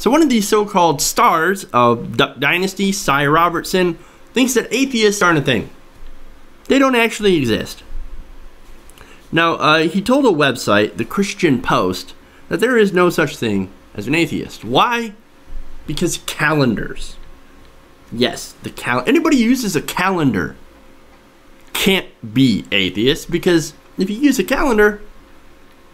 So one of these so-called stars of Dynasty, Robertson, thinks that atheists aren't a thing. They don't actually exist. Now, he told a website, the Christian Post, that there is no such thing as an atheist. Why? Because calendars. Yes, anybody who uses a calendar can't be atheist, because if you use a calendar,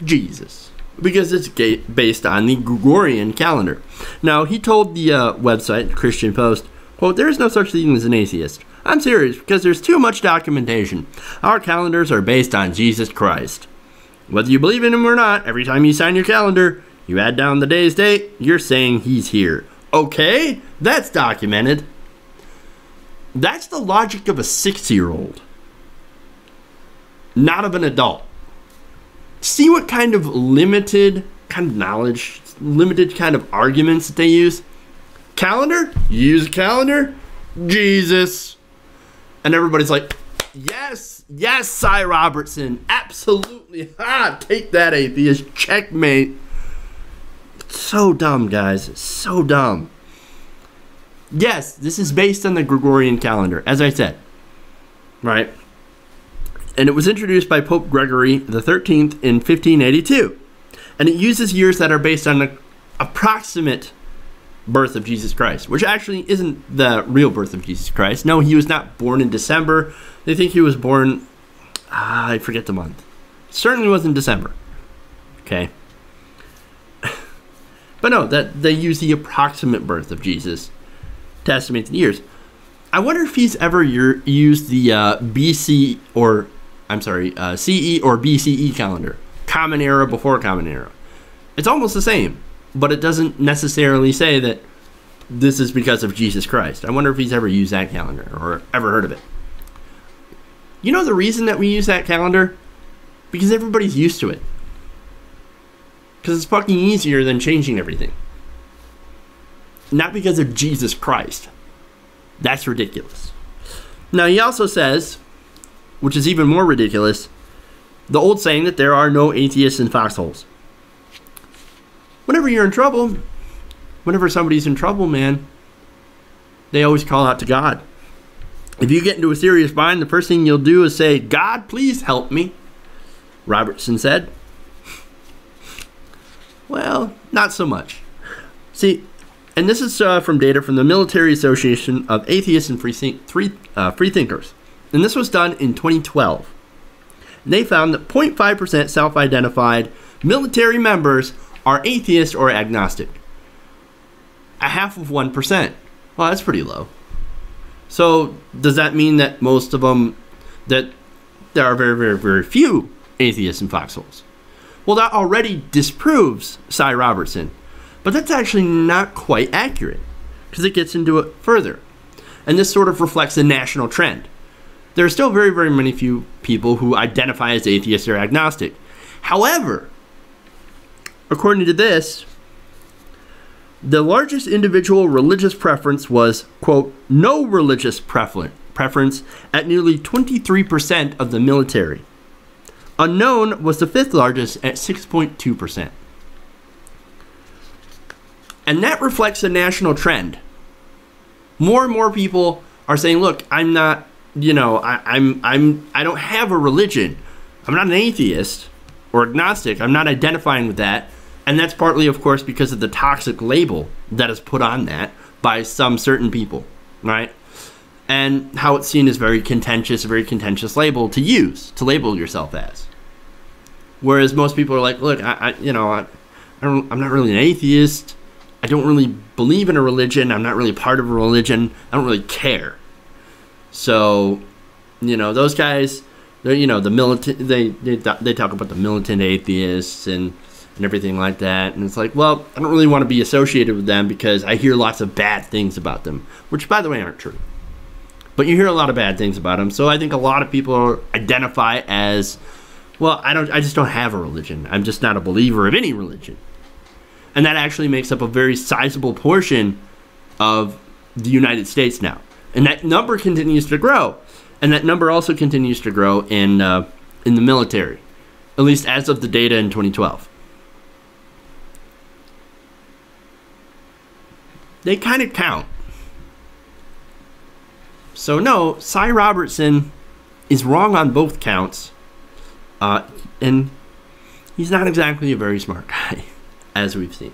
Jesus. Because it's based on the Gregorian calendar. Now, he told the website, Christian Post, quote, "There is no such thing as an atheist. I'm serious, because there's too much documentation. Our calendars are based on Jesus Christ. Whether you believe in him or not, every time you sign your calendar, you add down the day's date, you're saying he's here. Okay, that's documented." That's the logic of a 6-year-old, not of an adult. See what kind of limited kind of knowledge, limited kind of arguments that they use? Calendar? You use a calendar? Jesus. And everybody's like, yes, yes, Robertson, absolutely. Ha, take that, atheist. Checkmate. It's so dumb, guys. It's so dumb. Yes, this is based on the Gregorian calendar, as I said. Right? And it was introduced by Pope Gregory XIII in 1582. And it uses years that are based on the approximate birth of Jesus Christ, which actually isn't the real birth of Jesus Christ. No, he was not born in December. They think he was born, I forget the month. Certainly wasn't December. Okay. But no, that they use the approximate birth of Jesus to estimate the years. I wonder if he's ever used the CE or BCE calendar. Common Era before Common Era. It's almost the same, but it doesn't necessarily say that this is because of Jesus Christ. I wonder if he's ever used that calendar or ever heard of it. You know the reason that we use that calendar? Because everybody's used to it. Because it's fucking easier than changing everything. Not because of Jesus Christ. That's ridiculous. Now, he also says, which is even more ridiculous, the old saying that there are no atheists in foxholes. Whenever you're in trouble, whenever somebody's in trouble, man, they always call out to God. If you get into a serious bind, the first thing you'll do is say, "God, please help me," Robertson said. Well, not so much. See, and this is from data from the Military Association of Atheists and Freethinkers. And this was done in 2012. They found that 0.5% self-identified military members are atheist or agnostic. A half of 1%. Well, that's pretty low. So does that mean that most of them, that there are very, very, very few atheists in foxholes? Well, that already disproves Robertson. But that's actually not quite accurate, because it gets into it further. And this sort of reflects a national trend. There are still very, very many few people who identify as atheist or agnostic. However, according to this, the largest individual religious preference was, quote, no religious preference at nearly 23% of the military. Unknown was the 5th largest at 6.2%. And that reflects a national trend. More and more people are saying, look, I'm not, you know, I don't have a religion. I'm not an atheist or agnostic. I'm not identifying with that. And that's partly, of course, because of the toxic label that is put on that by some certain people, right? And how it's seen as a very contentious label to use, to label yourself as. Whereas most people are like, look, I'm not really an atheist. I don't really believe in a religion. I'm not really part of a religion. I don't really care. So, you know, those guys, you know, the militant, they talk about the militant atheists and everything like that. And it's like, well, I don't really want to be associated with them because I hear lots of bad things about them, which, by the way, aren't true. But you hear a lot of bad things about them. So I think a lot of people identify as, well, I just don't have a religion. I'm just not a believer of any religion. And that actually makes up a very sizable portion of the United States now. And that number continues to grow. And that number also continues to grow in the military, at least as of the data in 2012. they kind of count. So no, Cy Robertson is wrong on both counts. And he's not exactly a very smart guy, as we've seen.